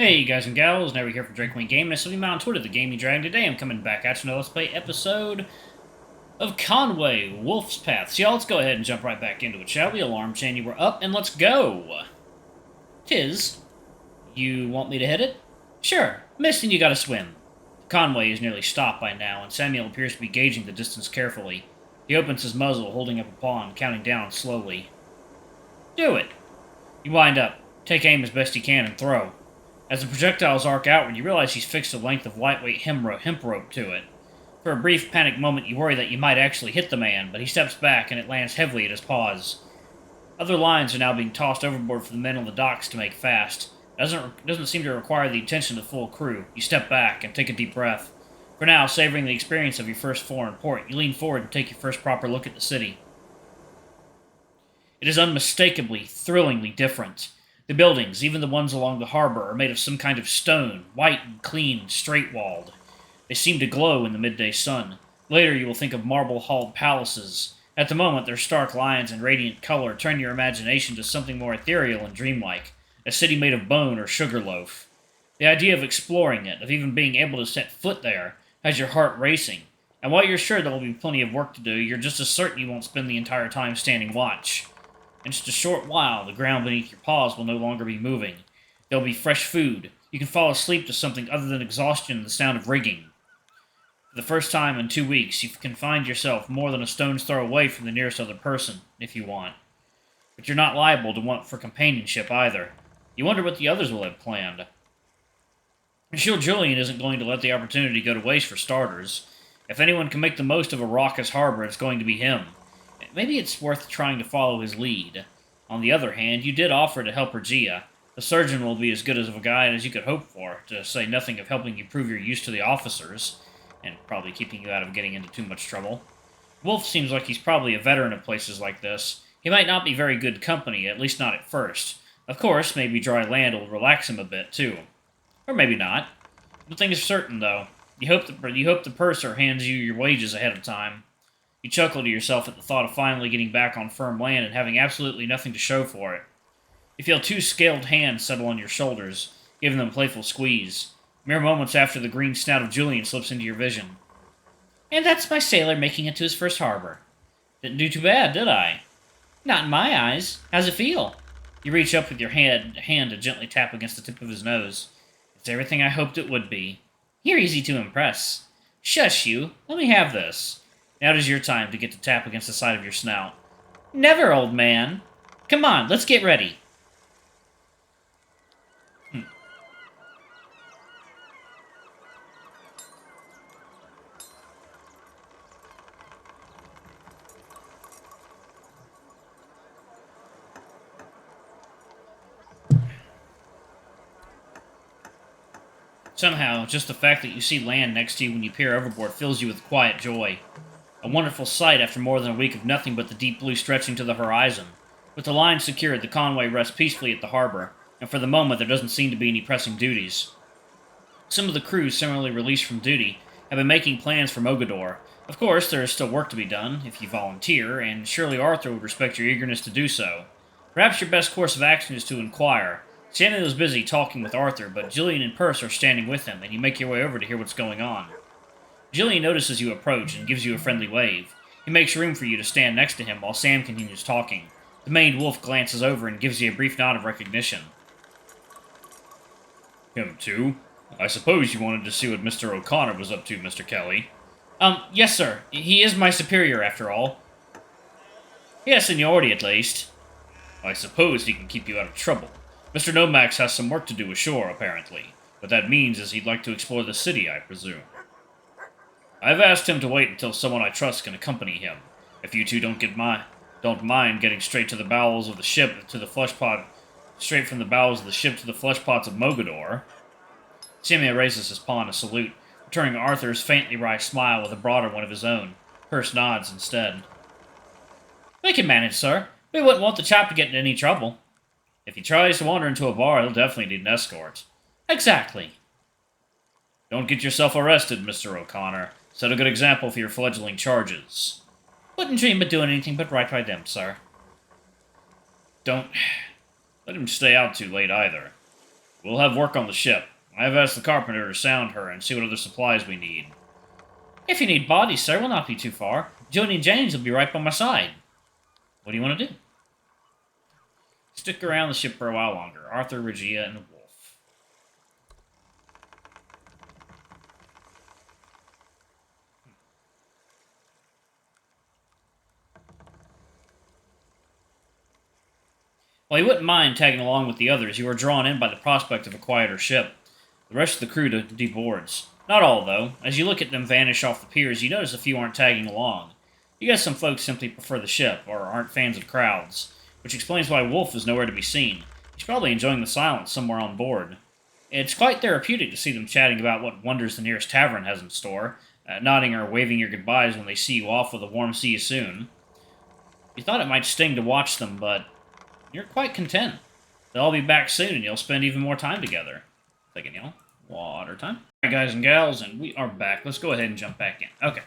Hey guys and gals, Never here for Drake Wayne Game. Nice to meet you on Twitter, the Gaming Dragon. Today I'm coming back at you with a Let's Play episode of Conway, Wolf's Path. So y'all, let's go ahead and jump right back into it, shall we? Alarm chain, you were up, and let's go! Tis. You want me to hit it? Sure. Missed and you gotta swim. Conway is nearly stopped by now, and Samuel appears to be gauging the distance carefully. He opens his muzzle, holding up a paw and counting down slowly. Do it! You wind up, take aim as best you can, and throw. As the projectiles arc outward, you realize he's fixed a length of lightweight hemp rope to it. For a brief, panicked moment, you worry that you might actually hit the man, but he steps back and it lands heavily at his paws. Other lines are now being tossed overboard for the men on the docks to make fast. It doesn't seem to require the attention of the full crew. You step back and take a deep breath. For now, savoring the experience of your first foreign port, you lean forward and take your first proper look at the city. It is unmistakably, thrillingly different. The buildings, even the ones along the harbor, are made of some kind of stone, white and clean and straight-walled. They seem to glow in the midday sun. Later you will think of marble-halled palaces. At the moment, their stark lines and radiant color turn your imagination to something more ethereal and dreamlike, a city made of bone or sugar loaf. The idea of exploring it, of even being able to set foot there, has your heart racing, and while you're sure there will be plenty of work to do, you're just as certain you won't spend the entire time standing watch. In just a short while, the ground beneath your paws will no longer be moving. There will be fresh food. You can fall asleep to something other than exhaustion and the sound of rigging. For the first time in 2 weeks, you can find yourself more than a stone's throw away from the nearest other person, if you want. But you're not liable to want for companionship either. You wonder what the others will have planned. Sure, Julian isn't going to let the opportunity go to waste for starters. If anyone can make the most of a raucous harbor, it's going to be him. Maybe it's worth trying to follow his lead. On the other hand, you did offer to help Regia. The surgeon will be as good as of a guide as you could hope for, to say nothing of helping you prove your use to the officers, and probably keeping you out of getting into too much trouble. Wolf seems like he's probably a veteran of places like this. He might not be very good company, at least not at first. Of course, maybe dry land will relax him a bit, too. Or maybe not. One thing is certain, though. You hope the purser hands you your wages ahead of time. You chuckle to yourself at the thought of finally getting back on firm land and having absolutely nothing to show for it. You feel two scaled hands settle on your shoulders, giving them a playful squeeze. Mere moments after the green snout of Julian slips into your vision. And that's my sailor making it to his first harbor. Didn't do too bad, did I? Not in my eyes. How's it feel? You reach up with your hand to gently tap against the tip of his nose. It's everything I hoped it would be. You're easy to impress. Shush you. Let me have this. Now it is your time to get to tap against the side of your snout. Never, old man. Come on, let's get ready. Somehow, just the fact that you see land next to you when you peer overboard fills you with quiet joy. A wonderful sight after more than a week of nothing but the deep blue stretching to the horizon. With the line secured, the Conway rests peacefully at the harbor, and for the moment there doesn't seem to be any pressing duties. Some of the crew, similarly released from duty, have been making plans for Mogador. Of course, there is still work to be done, if you volunteer, and surely Arthur would respect your eagerness to do so. Perhaps your best course of action is to inquire. Samuel is busy talking with Arthur, but Jillian and Perce are standing with him, and you make your way over to hear what's going on. Jillian notices you approach and gives you a friendly wave. He makes room for you to stand next to him while Sam continues talking. The maned wolf glances over and gives you a brief nod of recognition. Him too? I suppose you wanted to see what Mr. O'Connor was up to, Mr. Kelly. Yes, sir. He is my superior, after all. He has seniority, at least. I suppose he can keep you out of trouble. Mr. Nomax has some work to do ashore, apparently. What that means is he'd like to explore the city, I presume. I've asked him to wait until someone I trust can accompany him. If you two don't mind getting straight to the bowels of the ship to the fleshpot, straight from the bowels of the ship to the fleshpots of Mogador. Samuel raises his paw in a salute, returning Arthur's faintly wry smile with a broader one of his own. Perce nods instead. We can manage, sir. We wouldn't want the chap to get in any trouble. If he tries to wander into a bar, he'll definitely need an escort. Exactly. Don't get yourself arrested, Mr. O'Connor. Set a good example for your fledgling charges. Wouldn't dream of doing anything but right by them, sir. Don't let him stay out too late, either. We'll have work on the ship. I've asked the carpenter to sound her and see what other supplies we need. If you need bodies, sir, we'll not be too far. Joni and James will be right by my side. What do you want to do? Stick around the ship for a while longer. Arthur, Regia, and Wolf. While you wouldn't mind tagging along with the others, you are drawn in by the prospect of a quieter ship. The rest of the crew deboards. Not all, though. As you look at them vanish off the piers, you notice a few aren't tagging along. You guess some folks simply prefer the ship, or aren't fans of crowds, which explains why Wolf is nowhere to be seen. He's probably enjoying the silence somewhere on board. It's quite therapeutic to see them chatting about what wonders the nearest tavern has in store, nodding or waving your goodbyes when they see you off with a warm see you soon. You thought it might sting to watch them, but you're quite content. They'll all be back soon, and you'll spend even more time together. Thinking, water time. Alright, guys and gals, and we are back. Let's go ahead and jump back in. Okay.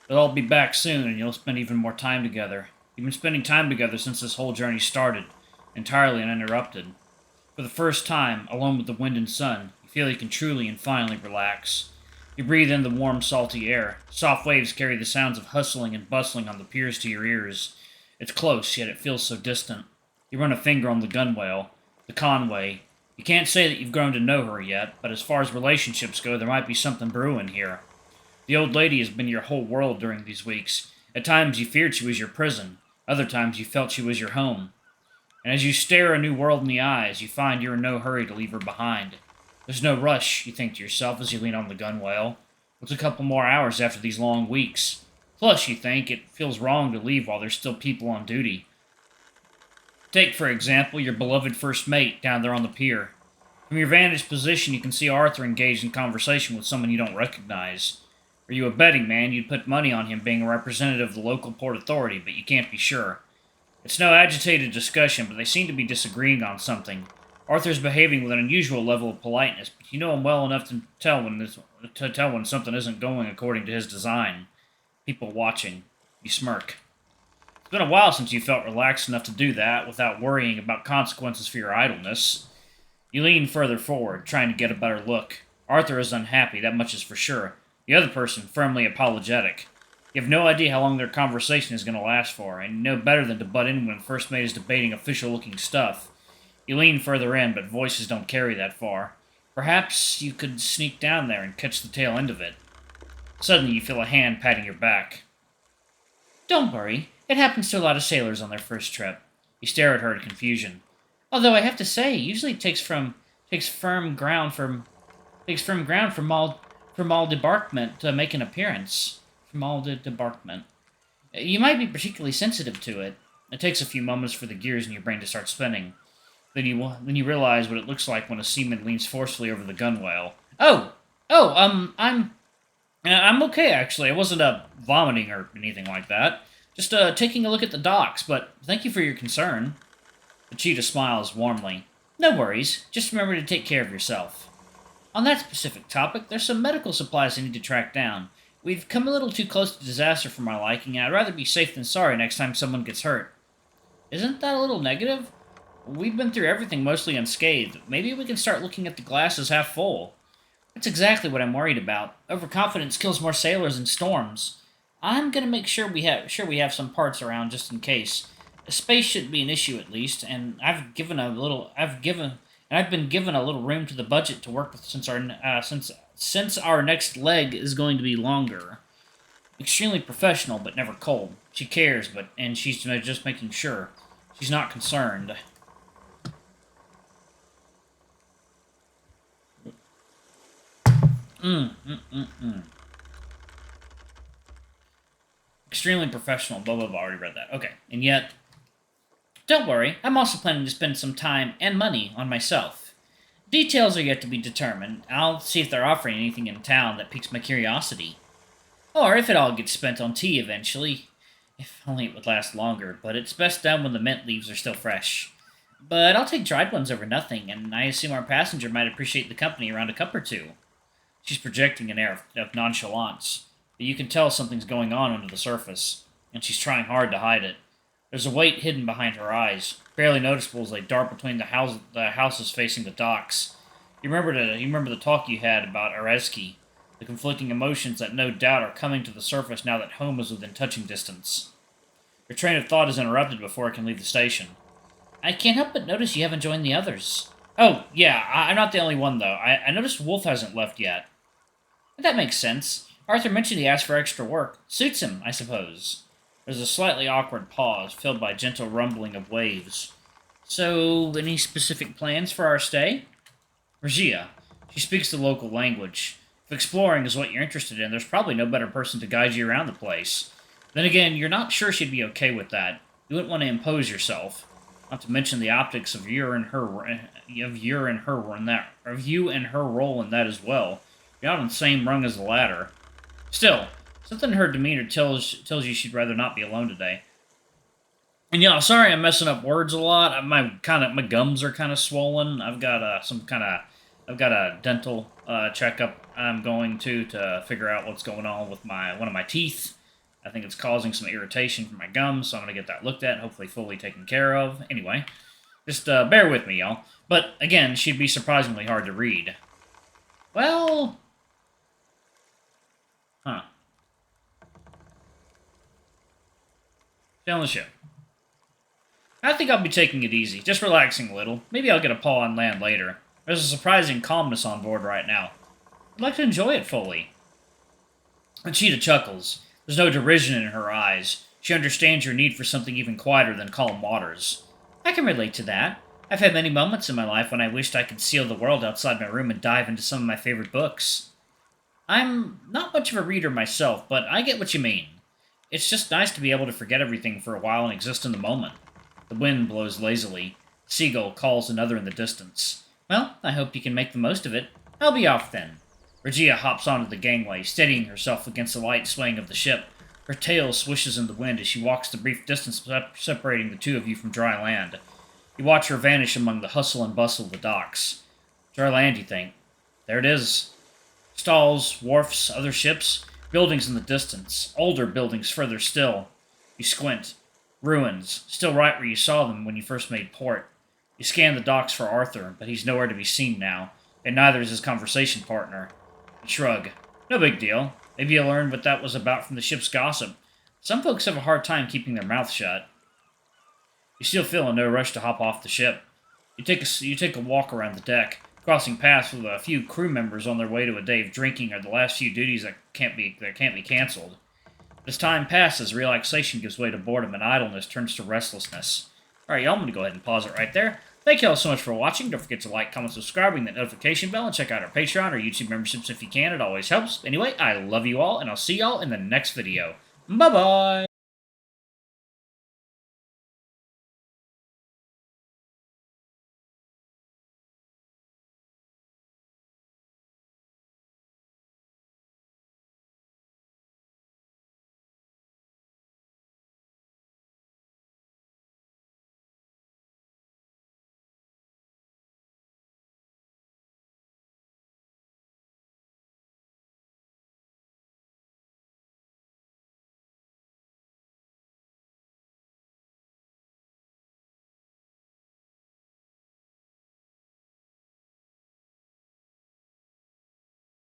They'll all be back soon, and you'll spend even more time together. You've been spending time together since this whole journey started, entirely uninterrupted. For the first time, alone with the wind and sun, you feel you can truly and finally relax. You breathe in the warm, salty air. Soft waves carry the sounds of hustling and bustling on the piers to your ears. It's close, yet it feels so distant. You run a finger on the gunwale, the Conway. You can't say that you've grown to know her yet, but as far as relationships go, there might be something brewing here. The old lady has been your whole world during these weeks. At times you feared she was your prison. Other times you felt she was your home. And as you stare a new world in the eyes, you find you're in no hurry to leave her behind. There's no rush, you think to yourself as you lean on the gunwale. What's a couple more hours after these long weeks? Plus, you think, it feels wrong to leave while there's still people on duty. Take, for example, your beloved first mate down there on the pier. From your vantage position, you can see Arthur engaged in conversation with someone you don't recognize. Were you a betting man, you'd put money on him being a representative of the local port authority, but you can't be sure. It's no agitated discussion, but they seem to be disagreeing on something. Arthur's behaving with an unusual level of politeness, but you know him well enough to tell when something isn't going according to his design. People watching. You smirk. It's been a while since you felt relaxed enough to do that without worrying about consequences for your idleness. You lean further forward, trying to get a better look. Arthur is unhappy, that much is for sure. The other person, firmly apologetic. You have no idea how long their conversation is going to last for, and you know better than to butt in when first mate is debating official-looking stuff. You lean further in, but voices don't carry that far. Perhaps you could sneak down there and catch the tail end of it. Suddenly you feel a hand patting your back. Don't worry. It happens to a lot of sailors on their first trip. You stare at her in confusion. Although I have to say, usually it takes firm ground from all debarkment to make an appearance. From all debarkment. You might be particularly sensitive to it. It takes a few moments for the gears in your brain to start spinning. Then you realize what it looks like when a seaman leans forcefully over the gunwale. I'm okay actually. I wasn't vomiting or anything like that. Just taking a look at the docks, but thank you for your concern. The cheetah smiles warmly. No worries. Just remember to take care of yourself. On that specific topic, there's some medical supplies I need to track down. We've come a little too close to disaster for my liking, and I'd rather be safe than sorry next time someone gets hurt. Isn't that a little negative? We've been through everything mostly unscathed. Maybe we can start looking at the glass as half full. That's exactly what I'm worried about. Overconfidence kills more sailors in storms. I'm gonna make sure we have some parts around just in case. Space shouldn't be an issue at least, and I've been given a little room to the budget to work with since our next leg is going to be longer. Extremely professional, but never cold. She cares, and she's just making sure. She's not concerned. Extremely professional, blah, blah, blah, already read that. Okay, and yet, don't worry, I'm also planning to spend some time and money on myself. Details are yet to be determined. I'll see if they're offering anything in town that piques my curiosity. Or if it all gets spent on tea eventually. If only it would last longer, but it's best done when the mint leaves are still fresh. But I'll take dried ones over nothing, and I assume our passenger might appreciate the company around a cup or two. She's projecting an air of nonchalance, but you can tell something's going on under the surface, and she's trying hard to hide it. There's a weight hidden behind her eyes, barely noticeable as they dart between the houses facing the docks. You remember the talk you had about Arezki, the conflicting emotions that no doubt are coming to the surface now that home is within touching distance. Your train of thought is interrupted before I can leave the station. I can't help but notice you haven't joined the others. Oh, yeah, I'm not the only one, though. I noticed Wolf hasn't left yet. That makes sense. Arthur mentioned he asked for extra work. Suits him, I suppose. There's a slightly awkward pause, filled by gentle rumbling of waves. So, any specific plans for our stay? Regia. She speaks the local language. If exploring is what you're interested in, there's probably no better person to guide you around the place. Then again, you're not sure she'd be okay with that. You wouldn't want to impose yourself. Not to mention the optics of you and her role in that as well. You're not on the same rung as the latter. Still, something in her demeanor tells you she'd rather not be alone today. And yeah, sorry I'm messing up words a lot. My gums are kind of swollen. I've got a dental checkup I'm going to figure out what's going on with one of my teeth. I think it's causing some irritation from my gums, so I'm going to get that looked at and hopefully fully taken care of. Anyway, just bear with me, y'all. But again, she'd be surprisingly hard to read. Well, huh. Stay on the ship. I think I'll be taking it easy, just relaxing a little. Maybe I'll get a paw on land later. There's a surprising calmness on board right now. I'd like to enjoy it fully. And Cheetah chuckles. There's no derision in her eyes. She understands your need for something even quieter than calm waters. I can relate to that. I've had many moments in my life when I wished I could seal the world outside my room and dive into some of my favorite books. I'm not much of a reader myself, but I get what you mean. It's just nice to be able to forget everything for a while and exist in the moment. The wind blows lazily. A seagull calls another in the distance. Well, I hope you can make the most of it. I'll be off then. Regia hops onto the gangway, steadying herself against the light swaying of the ship. Her tail swishes in the wind as she walks the brief distance separating the two of you from dry land. You watch her vanish among the hustle and bustle of the docks. Dry land, you think. There it is. Stalls, wharfs, other ships, buildings in the distance, older buildings further still. You squint. Ruins, still right where you saw them when you first made port. You scan the docks for Arthur, but he's nowhere to be seen now, and neither is his conversation partner. You shrug. No big deal. Maybe you learned what that was about from the ship's gossip. Some folks have a hard time keeping their mouths shut. You still feel in no rush to hop off the ship. You take a walk around the deck, crossing paths with a few crew members on their way to a day of drinking or the last few duties that can't be canceled. As time passes, relaxation gives way to boredom and idleness turns to restlessness. Alright, y'all, I'm going to go ahead and pause it right there. Thank you all so much for watching. Don't forget to like, comment, subscribe, ring that notification bell, and check out our Patreon or YouTube memberships if you can. It always helps. Anyway, I love you all, and I'll see y'all in the next video. Bye-bye!